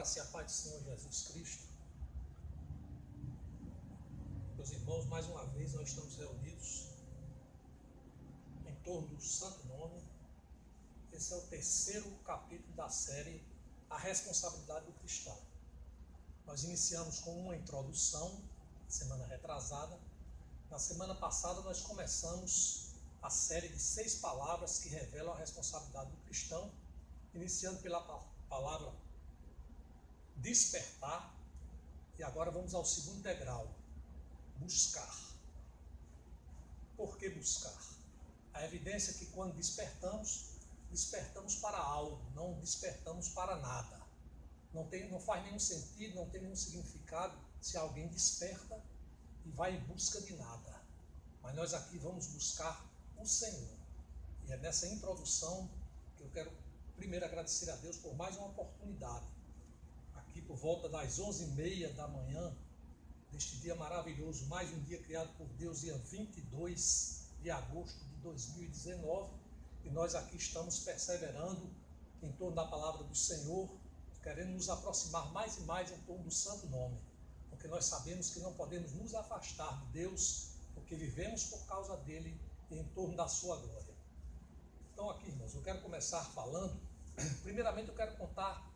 graça e a paz do Senhor Jesus Cristo. Meus irmãos, mais uma vez nós estamos reunidos em torno do Santo Nome. Esse é o terceiro capítulo da série A Responsabilidade do Cristão. Nós iniciamos com uma introdução, semana retrasada. Na semana passada nós começamos a série de 6 palavras que revelam a responsabilidade do cristão, iniciando pela palavra despertar, e agora vamos ao segundo degrau, buscar. Por que buscar? A evidência é que quando despertamos para algo, não despertamos para nada. Não faz nenhum sentido, não tem nenhum significado se alguém desperta e vai em busca de nada. Mas nós aqui vamos buscar o Senhor. E é nessa introdução que eu quero primeiro agradecer a Deus por mais uma oportunidade. Aqui por volta das 11h30 da manhã, deste dia maravilhoso, mais um dia criado por Deus, dia 22 de agosto de 2019, e nós aqui estamos perseverando em torno da palavra do Senhor, querendo nos aproximar mais e mais em torno do santo nome, porque nós sabemos que não podemos nos afastar de Deus, porque vivemos por causa dele e em torno da sua glória. Então aqui, irmãos, eu quero começar falando, primeiramente eu quero contar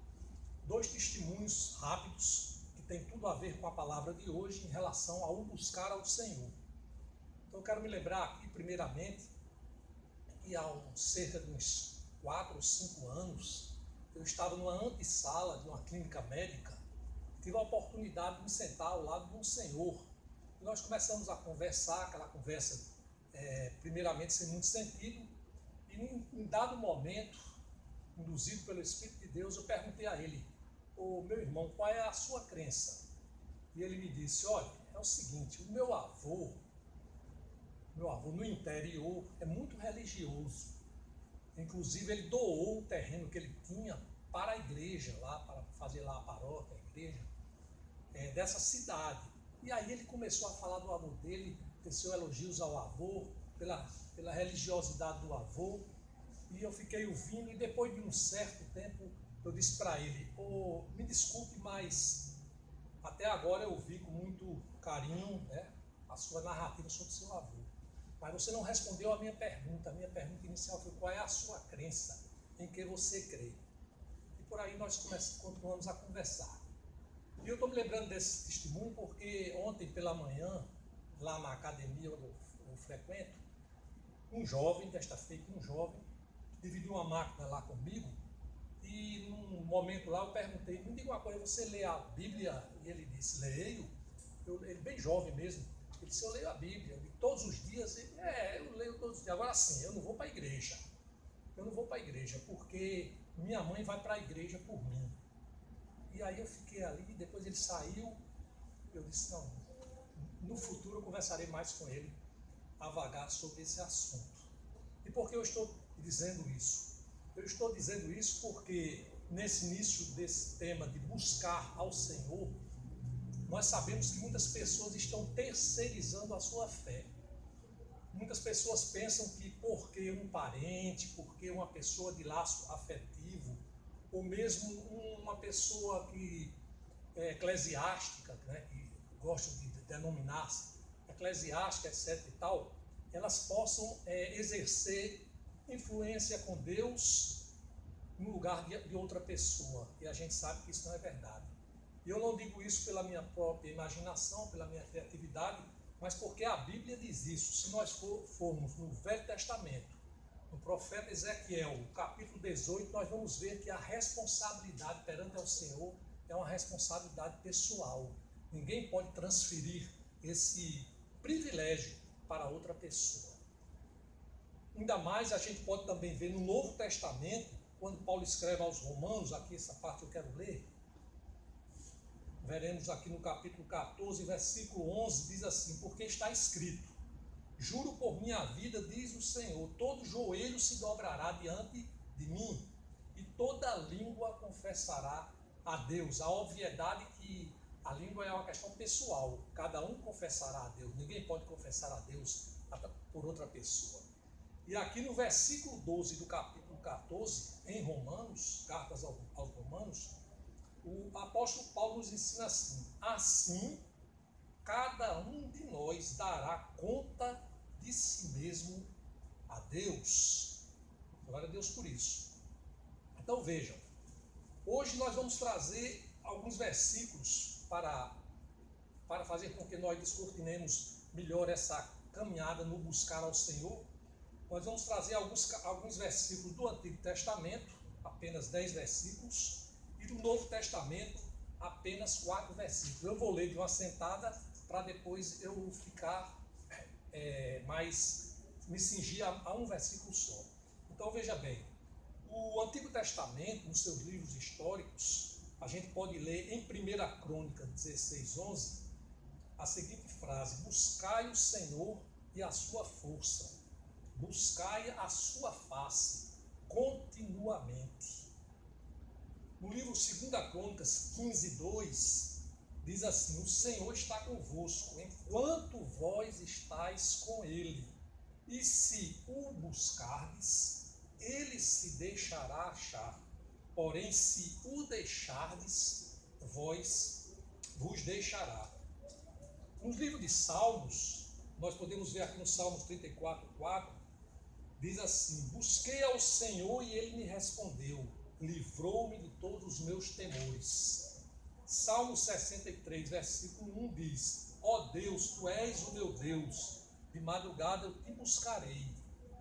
2 testemunhos rápidos que tem tudo a ver com a palavra de hoje em relação ao buscar ao Senhor. Então eu quero me lembrar aqui primeiramente que há cerca de uns 4 ou 5 anos eu estava numa antessala de uma clínica médica, tive a oportunidade de me sentar ao lado de um senhor e nós começamos a conversar, aquela conversa primeiramente sem muito sentido, e em dado momento, induzido pelo Espírito de Deus, eu perguntei a ele: ô meu irmão, qual é a sua crença? E ele me disse: olha, é o seguinte, o meu avô no interior é muito religioso, inclusive ele doou o terreno que ele tinha para a igreja, lá para fazer lá a paróquia, a igreja dessa cidade. E aí ele começou a falar do avô dele, teceu elogios ao avô, pela religiosidade do avô, e eu fiquei ouvindo, e depois de um certo tempo eu disse para ele: me desculpe, mas até agora eu ouvi com muito carinho, a sua narrativa sobre o seu avô, mas você não respondeu a minha pergunta inicial foi: qual é a sua crença, em que você crê? E por aí nós continuamos a conversar. E eu estou me lembrando desse testemunho porque ontem pela manhã, lá na academia onde eu frequento, desta feita um jovem, dividiu uma máquina lá comigo, e num momento lá eu perguntei: me diga uma coisa, você lê a Bíblia? E ele disse: leio. Ele bem jovem mesmo, ele disse: eu leio a Bíblia todos os dias. Eu leio todos os dias. Agora sim, eu não vou para a igreja, porque minha mãe vai para a igreja por mim. E aí eu fiquei ali, depois ele saiu, eu disse: não, no futuro eu conversarei mais com ele a vagar sobre esse assunto. E por que eu estou dizendo isso? Eu estou dizendo isso porque nesse início desse tema de buscar ao Senhor, nós sabemos que muitas pessoas estão terceirizando a sua fé. Muitas pessoas pensam que porque um parente, porque uma pessoa de laço afetivo, ou mesmo uma pessoa que é eclesiástica, que gosta de denominar-se eclesiástica, etc. e tal, elas possam exercer influência com Deus no lugar de outra pessoa. E a gente sabe que isso não é verdade. E eu não digo isso pela minha própria imaginação, pela minha criatividade, mas porque a Bíblia diz isso. Se nós formos no Velho Testamento, no profeta Ezequiel, capítulo 18, nós vamos ver que a responsabilidade perante ao Senhor é uma responsabilidade pessoal. Ninguém pode transferir esse privilégio para outra pessoa. Ainda mais a gente pode também ver no Novo Testamento, quando Paulo escreve aos Romanos, aqui essa parte eu quero ler, veremos aqui no capítulo 14, versículo 11, diz assim: porque está escrito: juro por minha vida, diz o Senhor, todo joelho se dobrará diante de mim, e toda língua confessará a Deus. A obviedade que a língua é uma questão pessoal, cada um confessará a Deus, ninguém pode confessar a Deus por outra pessoa. E aqui no versículo 12 do capítulo 14, em Romanos, cartas aos Romanos, O apóstolo Paulo nos ensina assim: assim, cada um de nós dará conta de si mesmo a Deus. Glória a Deus por isso. Então vejam, hoje nós vamos trazer alguns versículos para fazer com que nós descortinemos melhor essa caminhada no buscar ao Senhor. Nós vamos trazer alguns versículos do Antigo Testamento, apenas 10 versículos, e do Novo Testamento, apenas 4 versículos. Eu vou ler de uma sentada para depois eu ficar me cingir a um versículo só. Então veja bem, o Antigo Testamento, nos seus livros históricos, a gente pode ler em 1 Crônica 16:11 a seguinte frase: buscai o Senhor e a sua força, buscai a sua face continuamente. No livro 2 Crônicas 15:2 diz assim: o Senhor está convosco enquanto vós estáis com ele, e se o buscardes, ele se deixará achar, porém se o deixardes, vos deixará. Nos livros de Salmos, nós podemos ver aqui no Salmos 34:4, diz assim: busquei ao Senhor e ele me respondeu, livrou-me de todos os meus temores. Salmo 63, versículo 1 diz: ó Deus, tu és o meu Deus, de madrugada eu te buscarei.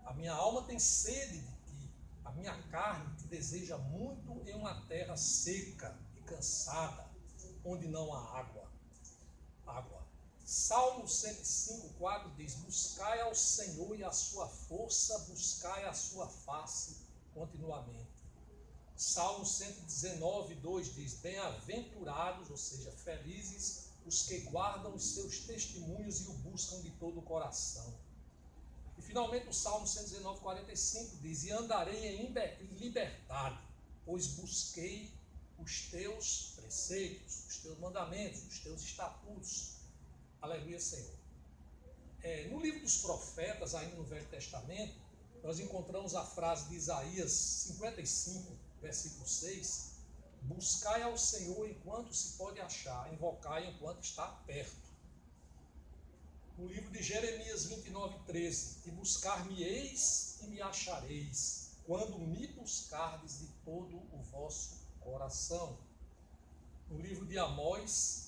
A minha alma tem sede de ti, a minha carne te deseja muito em uma terra seca e cansada, onde não há água. Salmo 105:4 diz: buscai ao Senhor e a sua força, buscai a sua face continuamente. Salmo 119:2 diz: bem-aventurados, ou seja, felizes, os que guardam os seus testemunhos e o buscam de todo o coração. E finalmente o Salmo 119:45 diz: e andarei em liberdade, pois busquei os teus preceitos, os teus mandamentos, os teus estatutos. Aleluia, Senhor. No livro dos profetas, ainda no Velho Testamento, nós encontramos a frase de Isaías 55, versículo 6: buscai ao Senhor enquanto se pode achar, invocai enquanto está perto. No livro de Jeremias 29:13: e buscar-me-eis e me achareis, quando me buscardes de todo o vosso coração. No livro de Amós,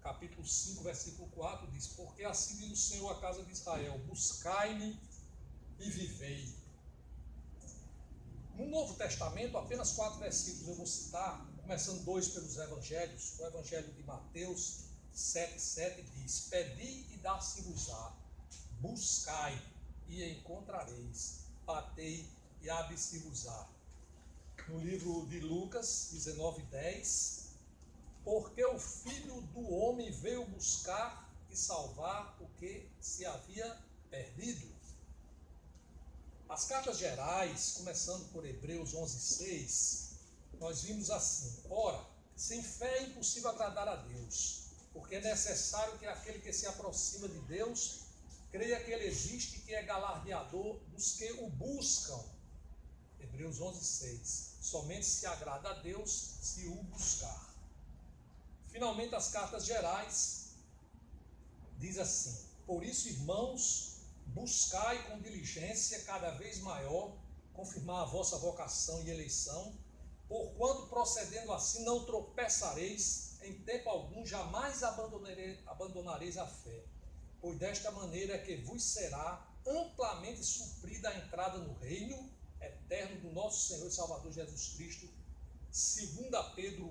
capítulo 5, versículo 4, diz: porque assim diz o Senhor à casa de Israel, buscai-me e vivei. No Novo Testamento, apenas 4 versículos eu vou citar, começando 2 pelos evangelhos. O evangelho de Mateus 7:7 diz: pedi e dar-se-vos-á, buscai e encontrareis, batei e abre-se-vos-á. No livro de Lucas 19:10, porque o Filho do Homem veio buscar e salvar o que se havia perdido. As cartas gerais, começando por Hebreus 11:6, nós vimos assim: ora, sem fé é impossível agradar a Deus, porque é necessário que aquele que se aproxima de Deus creia que ele existe e que é galardeador dos que o buscam. Hebreus 11:6. Somente se agrada a Deus se o buscar. Finalmente, as cartas gerais diz assim: por isso, irmãos, buscai com diligência cada vez maior confirmar a vossa vocação e eleição, porquanto procedendo assim não tropeçareis em tempo algum, jamais abandonareis a fé, pois desta maneira é que vos será amplamente suprida a entrada no reino eterno do nosso Senhor e Salvador Jesus Cristo. 2 Pedro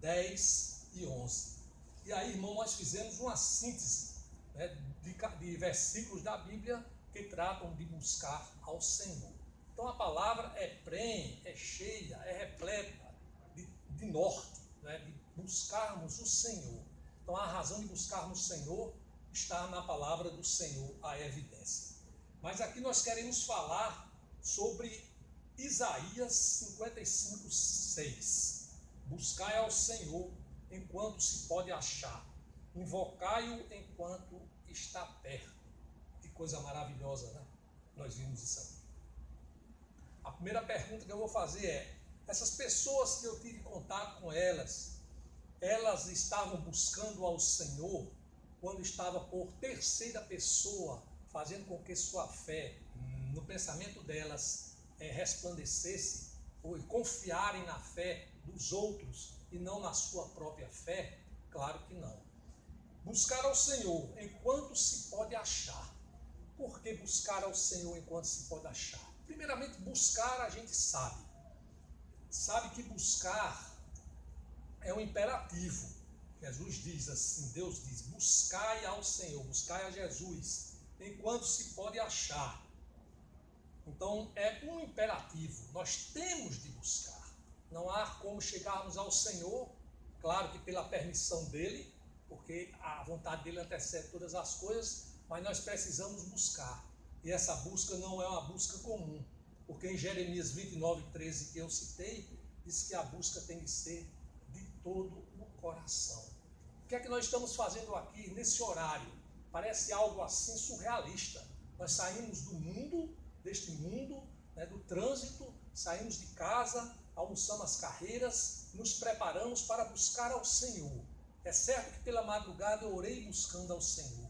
1:10 e 11. E aí, irmão, nós fizemos uma síntese, né, de versículos da Bíblia que tratam de buscar ao Senhor. Então a palavra é prenhe, é cheia, é repleta de norte, né, de buscarmos o Senhor. Então a razão de buscarmos o Senhor está na palavra do Senhor, a evidência. Mas aqui nós queremos falar sobre Isaías 55:6. Buscai ao Senhor enquanto se pode achar, invocai-o enquanto está perto. Que coisa maravilhosa, né? Nós vimos isso aqui. A primeira pergunta que eu vou fazer é: Essas pessoas que eu tive contato com elas estavam buscando ao Senhor quando estava por terceira pessoa, fazendo com que sua fé, no pensamento delas, resplandecesse, ou confiarem na fé dos outros e não na sua própria fé? Claro que não. Buscar ao Senhor enquanto se pode achar. Por que buscar ao Senhor enquanto se pode achar? Primeiramente, buscar a gente sabe. Sabe que buscar é um imperativo. Jesus diz assim, Deus diz, buscai ao Senhor, buscai a Jesus, enquanto se pode achar. Então é um imperativo, nós temos de buscar. Não há como chegarmos ao Senhor, claro que pela permissão dEle, porque a vontade dEle antecede todas as coisas, mas nós precisamos buscar. E essa busca não é uma busca comum, porque em Jeremias 29:13 que eu citei, diz que a busca tem que ser de todo o coração. O que é que nós estamos fazendo aqui nesse horário? Parece algo assim surrealista. Nós saímos do mundo, deste mundo, do trânsito, saímos de casa, almoçamos as carreiras, nos preparamos para buscar ao Senhor. É certo que pela madrugada eu orei buscando ao Senhor.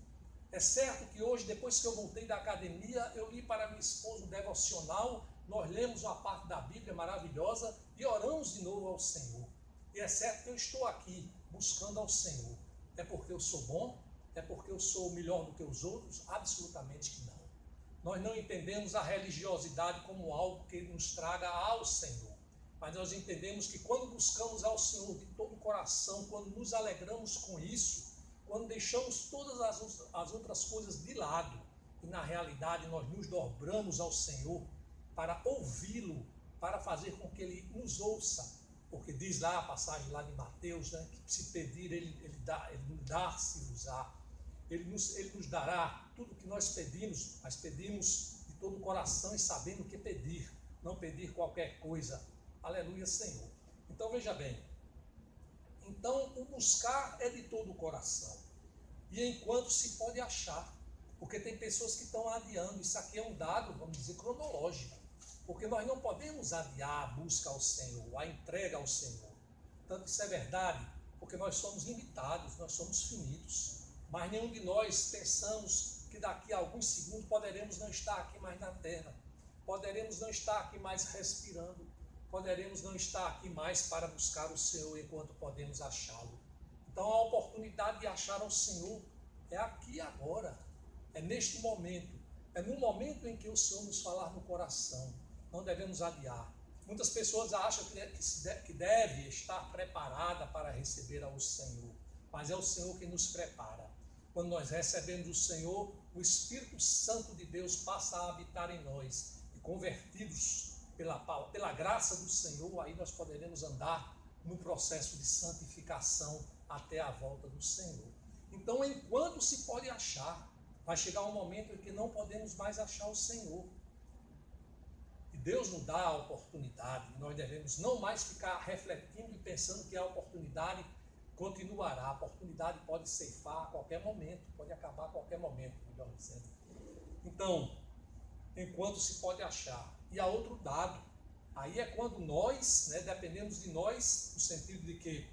É certo que hoje, depois que eu voltei da academia, eu li para minha esposa um devocional, nós lemos uma parte da Bíblia maravilhosa e oramos de novo ao Senhor. E é certo que eu estou aqui buscando ao Senhor. É porque eu sou bom? É porque eu sou melhor do que os outros? Absolutamente que não. Nós não entendemos a religiosidade como algo que nos traga ao Senhor. Mas nós entendemos que quando buscamos ao Senhor de todo o coração, quando nos alegramos com isso, quando deixamos todas as outras coisas de lado, e na realidade nós nos dobramos ao Senhor para ouvi-lo, para fazer com que Ele nos ouça, porque diz lá a passagem lá de Mateus, que se pedir Ele dá-se-nos-á, Ele nos dará tudo o que nós pedimos, mas pedimos de todo o coração e sabendo o que pedir, não pedir qualquer coisa. Aleluia, Senhor. Então veja bem, então o buscar é de todo o coração, e enquanto se pode achar, porque tem pessoas que estão adiando. Isso aqui é um dado, vamos dizer, cronológico, porque nós não podemos adiar a busca ao Senhor, a entrega ao Senhor. Tanto isso é verdade, porque nós somos limitados, nós somos finitos, mas nenhum de nós pensamos que daqui a alguns segundos poderemos não estar aqui mais na terra, poderemos não estar aqui mais respirando, poderemos não estar aqui mais para buscar o Senhor enquanto podemos achá-lo. Então a oportunidade de achar ao Senhor é aqui e agora, é neste momento, é no momento em que o Senhor nos falar no coração. Não devemos adiar. Muitas pessoas acham que deve estar preparada para receber ao Senhor, mas é o Senhor que nos prepara. Quando nós recebemos o Senhor, o Espírito Santo de Deus passa a habitar em nós, e convertidos pela graça do Senhor, aí nós poderemos andar no processo de santificação até a volta do Senhor. Então, enquanto se pode achar, vai chegar um momento em que não podemos mais achar o Senhor. E Deus nos dá a oportunidade, e nós devemos não mais ficar refletindo e pensando que a oportunidade continuará. A oportunidade pode ceifar a qualquer momento, pode acabar a qualquer momento, melhor dizendo. Então, enquanto se pode achar. E há outro dado, aí é quando nós, dependemos de nós, no sentido de que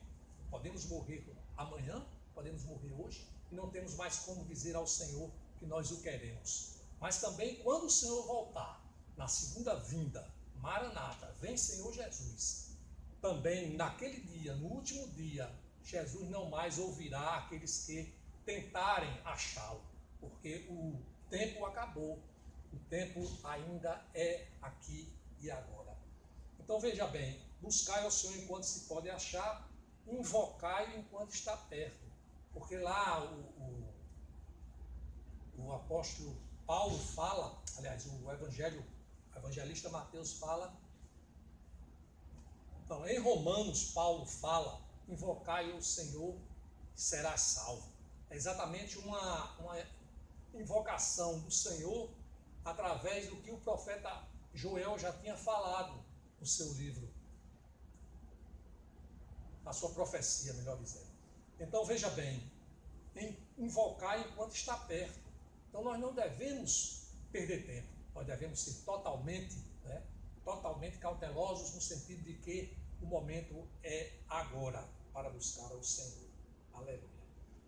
podemos morrer amanhã, podemos morrer hoje, e não temos mais como dizer ao Senhor que nós o queremos. Mas também quando o Senhor voltar, na segunda vinda, Maranata, vem Senhor Jesus, também naquele dia, no último dia, Jesus não mais ouvirá aqueles que tentarem achá-lo, porque o tempo acabou, o tempo ainda é aqui e agora. Então veja bem, buscai ao Senhor enquanto se pode achar, invocai-o enquanto está perto, porque lá o apóstolo Paulo fala, aliás, o evangelista Mateus fala, então em Romanos Paulo fala, invocai o Senhor e será salvo. É exatamente uma invocação do Senhor através do que o profeta Joel já tinha falado no seu livro, na sua profecia, melhor dizendo. Então veja bem, invocar enquanto está perto. Então nós não devemos perder tempo, nós devemos ser totalmente totalmente cautelosos, no sentido de que o momento é agora para buscar ao Senhor. Aleluia.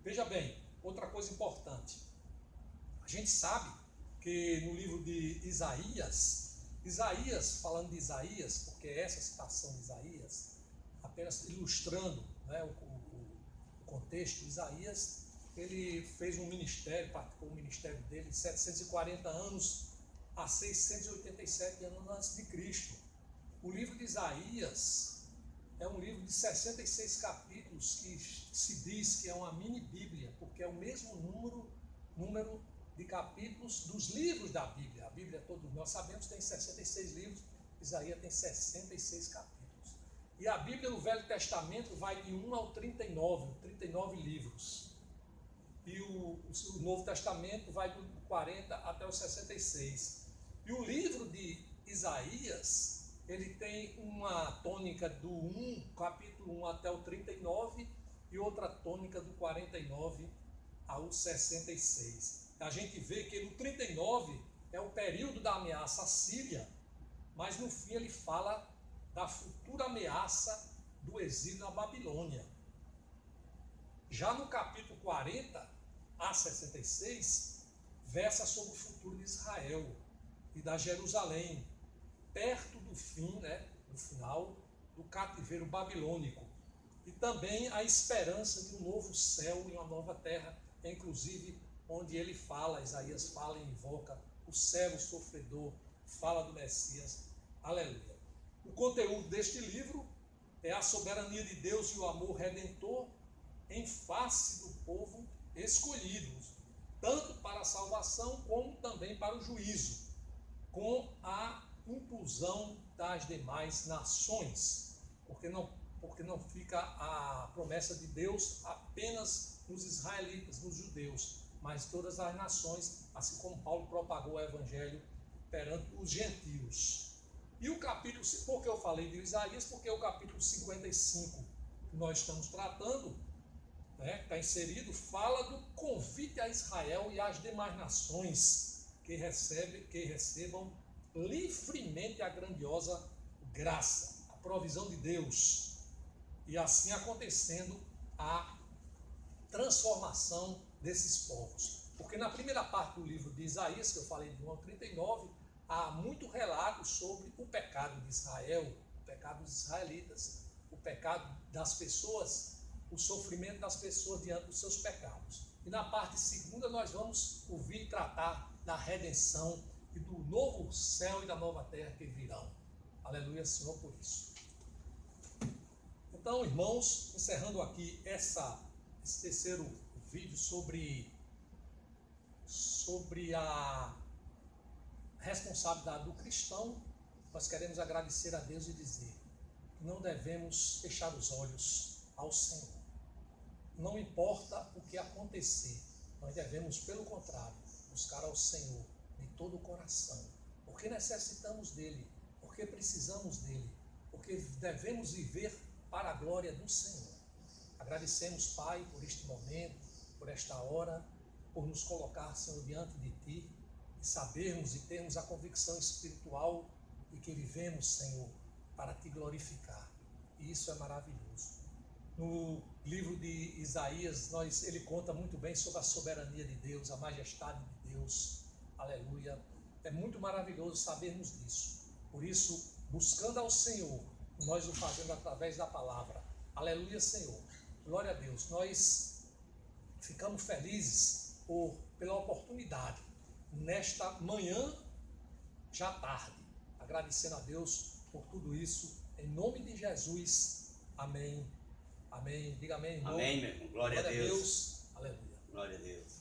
Veja bem, outra coisa importante. A gente sabe que no livro de Isaías, falando de Isaías, porque essa citação de Isaías, apenas ilustrando, né, o contexto, Isaías, ele fez um ministério, praticou o ministério dele de 740 anos a 687 anos antes de Cristo. O livro de Isaías é um livro de 66 capítulos que se diz que é uma mini Bíblia, porque é o mesmo número de capítulos dos livros da Bíblia. A Bíblia, todos nós sabemos, tem 66 livros, Isaías tem 66 capítulos. E a Bíblia no Velho Testamento vai de 1 ao 39 livros. E o Novo Testamento vai do 40 até os 66. E o livro de Isaías, ele tem uma tônica do capítulo 1 até o 39 e outra tônica do 49 ao 66. A gente vê que no 39 é o período da ameaça à Síria, mas no fim ele fala da futura ameaça do exílio na Babilônia. Já no capítulo 40 a 66, versa sobre o futuro de Israel e da Jerusalém, perto do fim, do final do cativeiro babilônico. E também a esperança de um novo céu e uma nova terra, inclusive onde ele fala, Isaías fala e invoca o servo sofredor, fala do Messias. Aleluia. O conteúdo deste livro é a soberania de Deus e o amor redentor em face do povo escolhido, tanto para a salvação como também para o juízo, com a inclusão das demais nações, porque não fica a promessa de Deus apenas nos israelitas, nos judeus, mas todas as nações, assim como Paulo propagou o evangelho perante os gentios. E o capítulo, por que eu falei de Isaías? Porque o capítulo 55 que nós estamos tratando, está inserido, fala do convite a Israel e às demais nações que recebam livremente a grandiosa graça, a provisão de Deus, e assim acontecendo a transformação desses povos. Porque na primeira parte do livro de Isaías, que eu falei de 1 ao 39, há muito relato sobre o pecado de Israel, o pecado dos israelitas, o pecado das pessoas, o sofrimento das pessoas diante dos seus pecados. E na parte segunda nós vamos ouvir tratar da redenção e do novo céu e da nova terra que virão. Aleluia, Senhor, por isso. Então, irmãos, encerrando aqui esse terceiro vídeo sobre a responsabilidade do cristão, nós queremos agradecer a Deus e dizer que não devemos fechar os olhos ao Senhor. Não importa o que acontecer, nós devemos, pelo contrário, buscar ao Senhor de todo o coração, porque necessitamos dele, porque precisamos dele, porque devemos viver para a glória do Senhor. Agradecemos, Pai, por este momento, por esta hora, por nos colocar, Senhor, diante de Ti, e sabermos e termos a convicção espiritual de que vivemos, Senhor, para Te glorificar. E isso é maravilhoso. No livro de Isaías, ele conta muito bem sobre a soberania de Deus, a majestade de Deus. Aleluia. É muito maravilhoso sabermos disso. Por isso, buscando ao Senhor, nós o fazemos através da palavra. Aleluia, Senhor. Glória a Deus. Nós ficamos felizes pela oportunidade, nesta manhã, já tarde, agradecendo a Deus por tudo isso, em nome de Jesus. Amém. Amém. Diga amém, irmão. Amém, meu irmão. Glória a Deus. Aleluia. Glória a Deus.